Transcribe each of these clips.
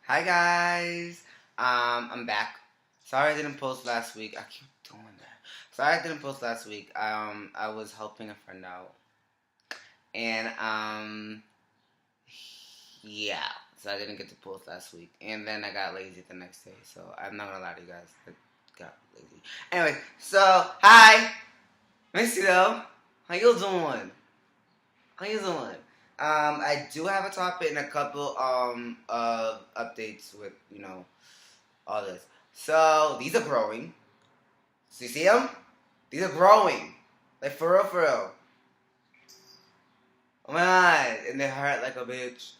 Hi guys, I'm back. Sorry I didn't post last week. I keep doing that. Sorry I didn't post last week. I was helping a friend out, and yeah, so I didn't get to post last week, and then I got lazy the next day. So I'm not gonna lie to you guys, I got lazy. Anyway, so hi, miss you though. How you doing? How you doing? I do have a topic and a couple of updates with all this. So these are growing. So you see them? These are growing. Like for real, for real. Oh my god. And they hurt like a bitch.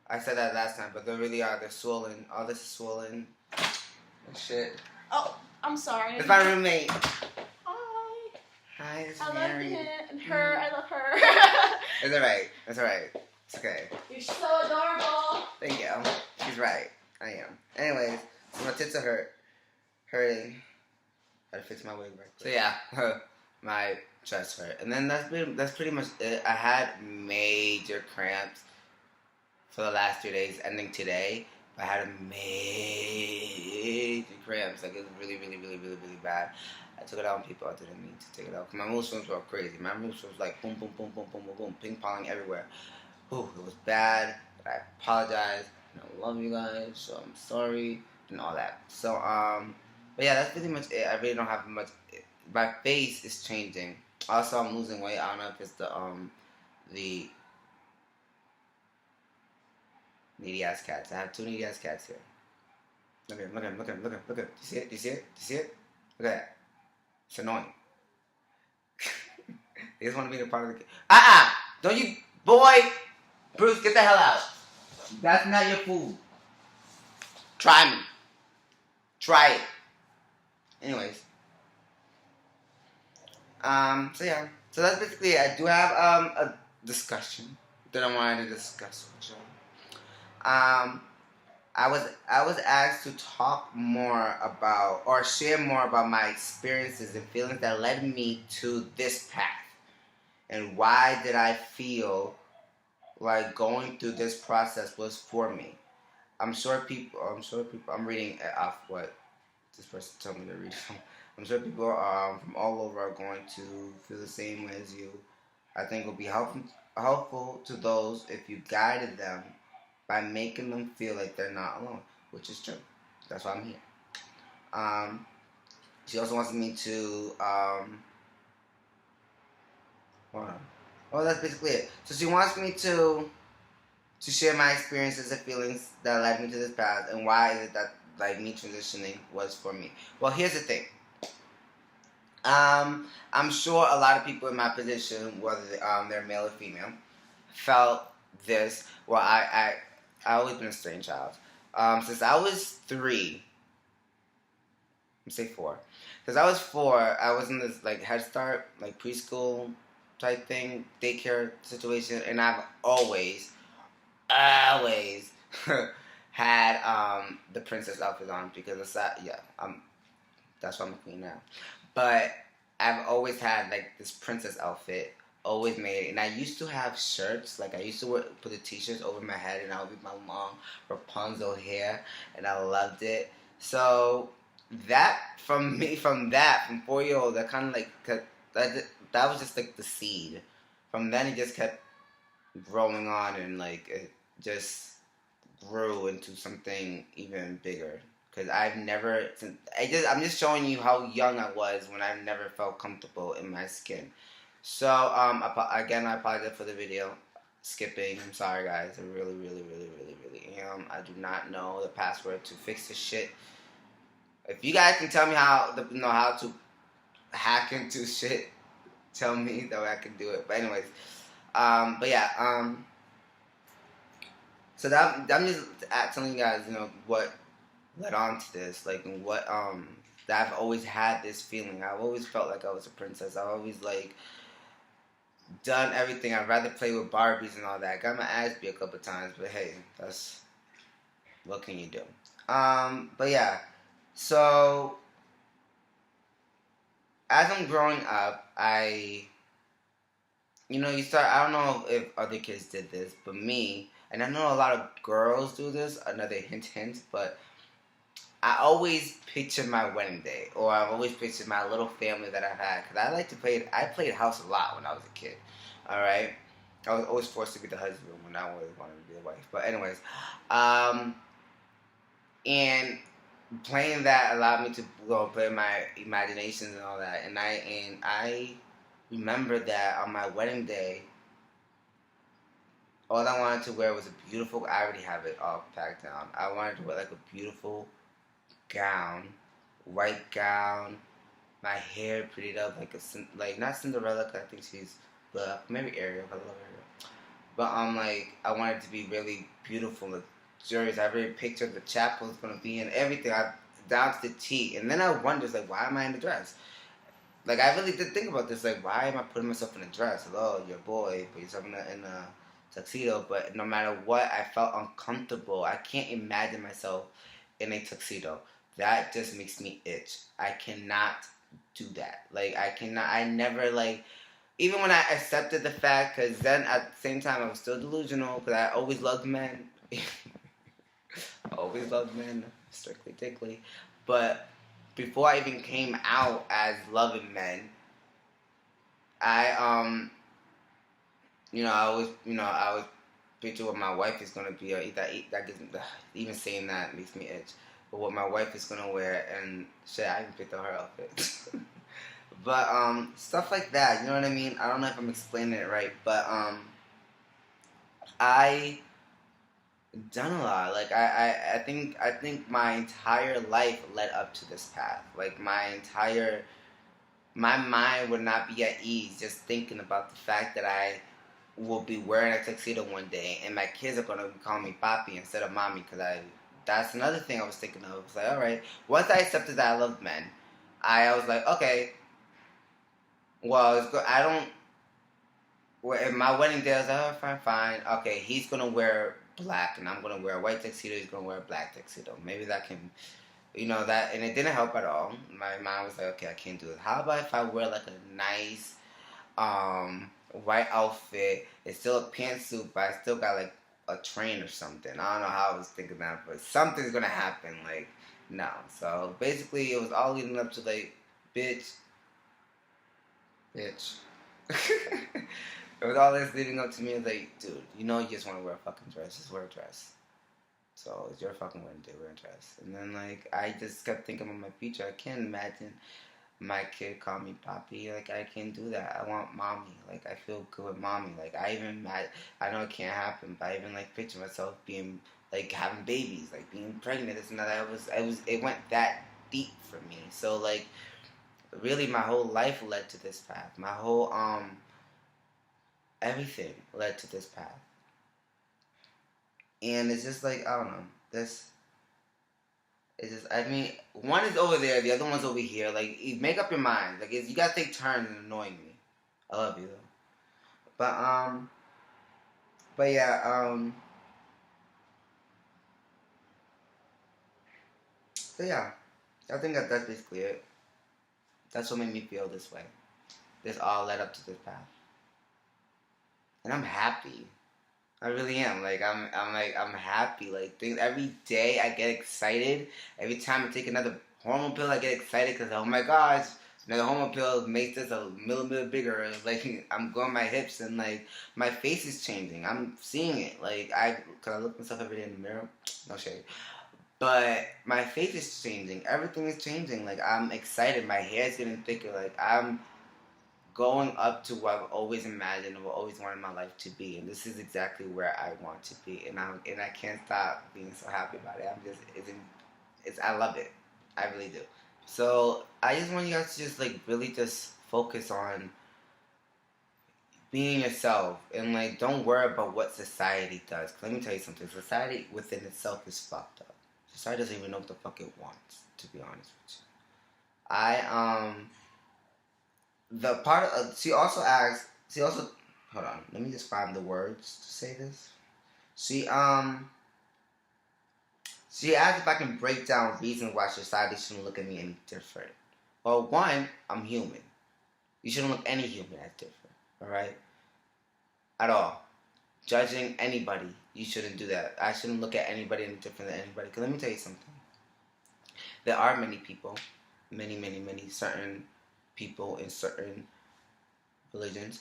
I said that last time, but they really are. They're swollen. All this is swollen. And shit. Oh, I'm sorry. It's my roommate. Hi. Hi, it's I Mary. love him and her. I love her. It's alright. It's alright. It's okay. You're so adorable. Thank you. She's right. I am. Anyways, so my tits are hurting. Gotta fix my wig right quick. So yeah, my chest hurt, and then that's pretty much it. I had major cramps for the last 3 days, ending today. I had a major cramps, like it was really, really, really, really, really bad. I took it out on people. I didn't need to take it out. My mood swings were crazy. My mood swings was like boom, boom, boom, boom, boom, boom, boom, ping ponging everywhere. Ooh, it was bad. But I apologize. And I love you guys, so I'm sorry and all that. So but yeah, that's pretty much it. I really don't have much. My face is changing. Also, I'm losing weight. I don't know if it's the needy ass cats. I have two needy ass cats here. Look at him, look at him, look at him, look at him, look at him. Do you see it? Do you see it? Do you see it? Look at that. It's annoying. They just want to be a part of the. Don't you, boy, Bruce, get the hell out. That's not your food. Try me. Try it. Anyways. So yeah. So that's basically it. I do have a discussion that I wanted to discuss with you. I was asked to talk more about or share more about my experiences and feelings that led me to this path. And why did I feel like going through this process was for me? I'm sure people. I'm reading off what this person told me to read from. I'm sure people from all over are going to feel the same way as you. I think it will be helpful to those if you guided them by making them feel like they're not alone, which is true. That's why I'm here. She also wants me to hold on. Oh, that's basically it. So she wants me to share my experiences and feelings that led me to this path and why is it that like me transitioning was for me. Well, here's the thing. I'm sure a lot of people in my position, whether they're male or female, felt this. Well, I always been a strange child. Since I was 3, let's say 4. Since I was 4, I was in this like Head Start, like preschool type thing, daycare situation, and I've always had the princess outfit on because it's that that's why I'm a queen now. But I've always had like this princess outfit, always made it. And I used to have shirts, like I used to put the t-shirts over my head and I would be my long Rapunzel hair and I loved it. So that from 4-year-old, that kind of like, that was just like the seed. From then it just kept growing on and like it just grew into something even bigger. Cause I'm just showing you how young I was when I never felt comfortable in my skin. So again, I apologize for the video skipping. I'm sorry, guys. I really, really, really, really, really am. I do not know the password to fix this shit. If you guys can tell me how to hack into shit, tell me that way I can do it. But anyways, but yeah, so that I'm just telling you guys, what led on to this, like, and what that I've always had this feeling. I've always felt like I was a princess. I've always like done everything. I'd rather play with Barbies and all that. I got my ass beat a couple times, but hey, that's what can you do? But yeah, so as I'm growing up, you start. I don't know if other kids did this, but me, and I know a lot of girls do this. Another hint, but I always picture my wedding day, or I've always pictured my little family that I had. Cause I like to play. I played house a lot when I was a kid. All right, I was always forced to be the husband when I always wanted to be the wife. But anyways, um, and playing that allowed me to go play my imaginations and all that. And I remember that on my wedding day, all I wanted to wear was a beautiful. I already have it all packed down. I wanted to wear like a beautiful gown, white gown, my hair prettied up like like not Cinderella, cause I think she's maybe Ariel. I love Ariel, but like I wanted it to be really beautiful, luxurious. I already pictured the chapel is gonna be and everything. I down to the T, and then I wondered like, why am I in a dress? Like I really did think about this. Like, why am I putting myself in a dress? Hello, you're a boy, put yourself in a tuxedo. But no matter what, I felt uncomfortable. I can't imagine myself in a tuxedo. That just makes me itch. I cannot do that. Like I cannot. I never like. Even when I accepted the fact, because then at the same time I was still delusional, because I always loved men. I always loved men, strictly dickly. But before I even came out as loving men, I I always picture what my wife is gonna be, or that gives me, even saying that makes me itch. But what my wife is gonna wear, and shit, I even picked out her outfit. But stuff like that, you know what I mean? I don't know if I'm explaining it right, but I done a lot. Like I think my entire life led up to this path. Like my mind would not be at ease just thinking about the fact that I will be wearing a tuxedo one day, and my kids are gonna call me papi instead of mommy. That's another thing I was thinking of. It's like, all right, once I accepted that I loved men, I was like, okay, well, it's good. I don't. Well, if my wedding day, I was like, oh, fine. Okay, he's gonna wear black, and I'm gonna wear a white tuxedo. He's gonna wear a black tuxedo. Maybe that can, that, and it didn't help at all. My mom was like, okay, I can't do it. How about if I wear like a nice, white outfit? It's still a pantsuit, but I still got like a train or something. I don't know how I was thinking that, but something's gonna happen. Like, no. So basically, it was all leading up to like, bitch. It was all this leading up to me like, dude, you just want to wear a fucking dress. Just wear a dress. So it's your fucking wedding day, wear a dress. And then like I just kept thinking about my future. I can't imagine my kid call me papi. Like I can't do that. I want mommy. Like I feel good with mommy. Like I know it can't happen, but I even like picture myself being like having babies, like being pregnant. This and that. It went that deep for me. So like really my whole life led to this path. My whole everything led to this path. And it's just like, I don't know. It's just, I mean, one is over there, the other one's over here. Like, make up your mind. Like, you gotta take turns in annoying me. I love you, though. But yeah, so yeah. I think that's basically it. That's what made me feel this way. This all led up to this path. And I'm happy. I really am. Like I'm happy. Like things every day I get excited. Every time I take another hormone pill, I get excited because oh my gosh, another hormone pill makes this a millimeter bigger. Like I'm growing my hips and like my face is changing. I'm seeing it. Like cause I look myself every day in the mirror. No shade. But my face is changing. Everything is changing. Like I'm excited. My hair's getting thicker. Like I'm going up to what I've always imagined and what I always wanted my life to be, and this is exactly where I want to be, and I can't stop being so happy about it. I love it, I really do. So I just want you guys to just like really just focus on being yourself and like don't worry about what society does. 'Cause let me tell you something: society within itself is fucked up. Society doesn't even know what the fuck it wants. To be honest with you, I the part of, she also asked, hold on, let me just find the words to say this. She she asked if I can break down reasons why society shouldn't look at me any different. Well, one, I'm human. You shouldn't look any human as different, alright? At all. Judging anybody you shouldn't do that. I shouldn't look at anybody any different than anybody. Because let me tell you something. There are many people, many certain people in certain religions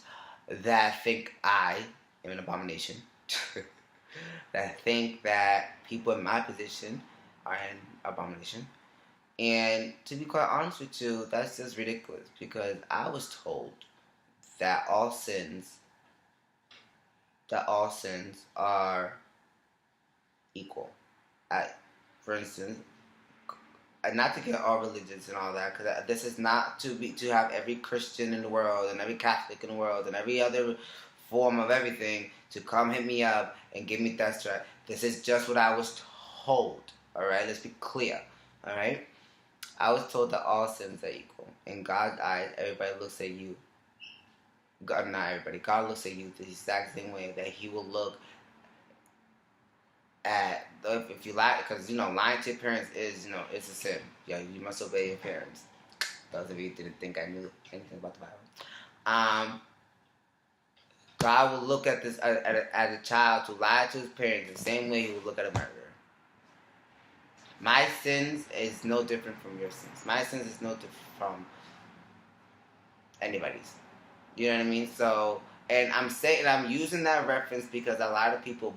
that think I am an abomination. That think that people in my position are an abomination. And to be quite honest with you, that's just ridiculous because I was told that all sins are equal. For instance, not to get all religions and all that, because this is not to have every Christian in the world and every Catholic in the world and every other form of everything to come hit me up and give me death threat. This is just what I was told. All right, let's be clear. All right, I was told that all sins are equal. In God's eyes, everybody looks at you. God, not everybody. God looks at you the exact same way that He will look at if you lie, because lying to your parents is it's a sin. Yeah, you must obey your parents. Those of you who didn't think I knew anything about the Bible. God will look at this at a child who lied to his parents the same way He would look at a murderer. My sins is no different from your sins. My sins is no different from anybody's. You know what I mean? So, and I'm using that reference because a lot of people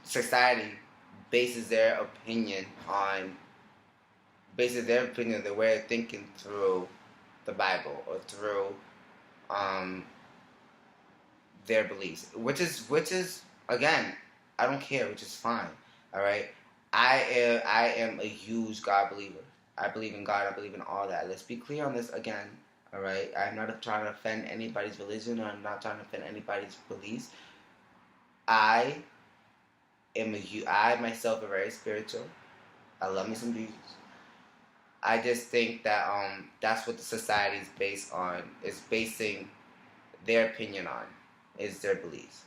society bases their opinion, their way of thinking through the Bible or through their beliefs, which is again, I don't care, which is fine. All right, I am a huge God believer. I believe in God. I believe in all that. Let's be clear on this again. All right, I'm not trying to offend anybody's religion, or I'm not trying to offend anybody's beliefs. I myself am very spiritual. I love me some Jesus. I just think that that's what the society is basing their opinion on, is their beliefs.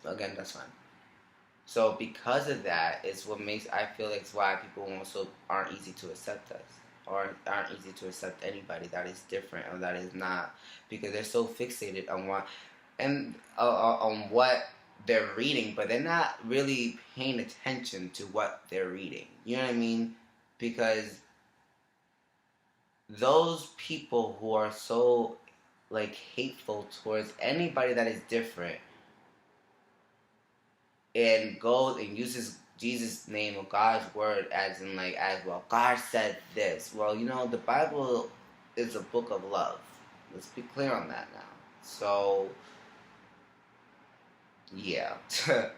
Again, that's fine. So because of that, I feel like it's why people also aren't easy to accept us, or aren't easy to accept anybody that is different or that is not, because they're so fixated on what they're reading, but they're not really paying attention to what they're reading. You know what I mean? Because those people who are so hateful towards anybody that is different and goes and uses Jesus' name or God's word as well, God said this. Well, the Bible is a book of love. Let's be clear on that now. So yeah,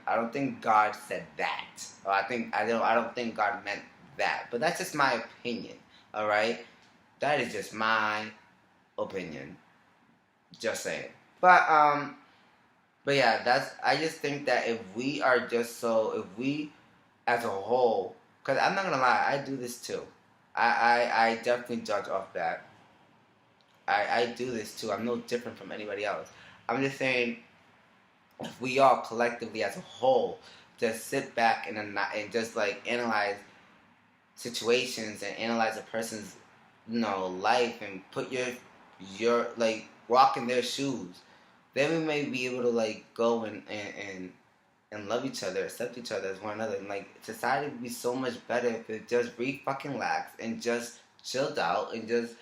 I don't think God said that. Or I don't think God meant that. But that's just my opinion. All right, that is just my opinion. Just saying. But yeah, I just think that if we as a whole, because I'm not gonna lie, I do this too. I definitely judge off that. I do this too. I'm no different from anybody else. I'm just saying, if we all collectively as a whole just sit back and just analyze situations and analyze a person's life and put your walk in their shoes, then we may be able to go and love each other, accept each other as one another. And society would be so much better if it just fucking relaxed and just chilled out and just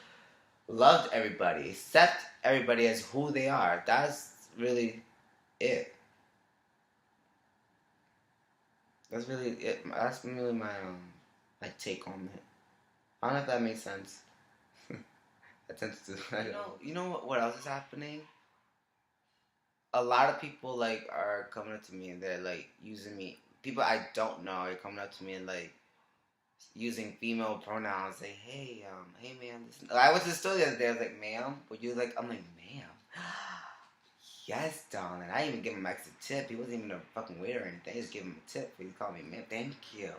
loved everybody, accept everybody as who they are. That's really it. That's really it. That's really my take on it. I don't know if that makes sense. I tend to do. You know what else is happening? A lot of people are coming up to me and they're using me. People I don't know are coming up to me and using female pronouns. Say, hey ma'am. I went to the store the other day. I was like, ma'am, would you I'm like, ma'am. Yes, darling. I didn't even give him an extra tip. He wasn't even a fucking waiter or anything. I just gave him a tip. He called me, man. Thank you.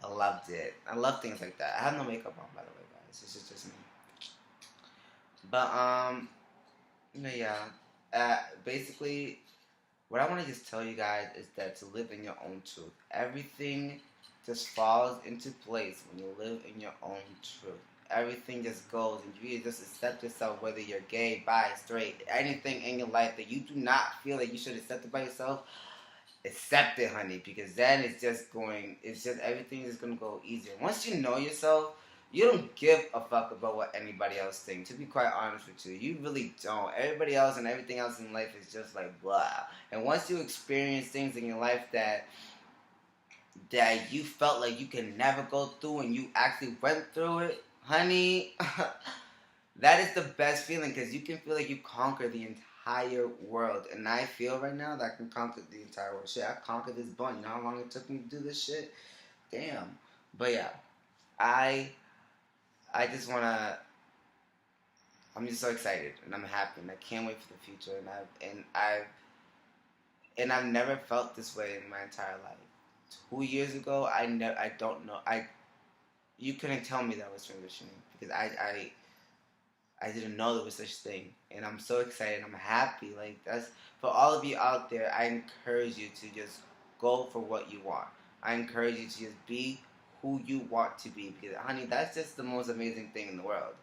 I loved it. I love things like that. I have no makeup on, by the way, guys. This is just me. But basically, what I want to just tell you guys is that to live in your own truth. Everything just falls into place when you live in your own truth. everything just goes, and you just accept yourself, whether you're gay, bi, straight, anything in your life that you do not feel that you should accept it by yourself, accept it, honey, because then everything is gonna go easier. Once you know yourself, you don't give a fuck about what anybody else thinks. To be quite honest with you, you really don't. Everybody else and everything else in life is just like blah. And once you experience things in your life that you felt like you can never go through, and you actually went through it, honey, that is the best feeling, because you can feel like you conquer the entire world. And I feel right now that I can conquer the entire world. Shit, I conquered this blunt. You know how long it took me to do this shit? Damn. But yeah, I just wanna. I'm just so excited, and I'm happy, and I can't wait for the future. And I've never felt this way in my entire life. 2 years ago, I don't know. You couldn't tell me that I was transitioning, because I didn't know there was such a thing, and I'm so excited. I'm happy. Like, that's for all of you out there. I encourage you to just go for what you want. I encourage you to just be who you want to be, because honey, that's just the most amazing thing in the world.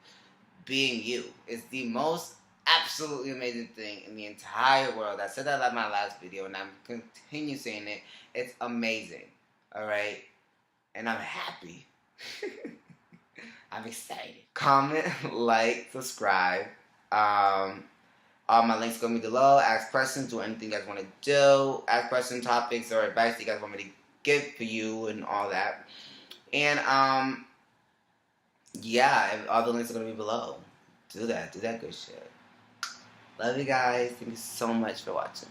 Being you is the most absolutely amazing thing in the entire world. I said that in my last video, and I'm continue saying it. It's amazing. All right, and I'm happy. I'm excited. Comment, like, subscribe. All my links gonna be below. Ask questions, do anything you guys want to do. Ask question topics or advice you guys want me to give for you and all that. And yeah, all the links are gonna be below. Do that good shit. Love you guys. Thank you so much for watching.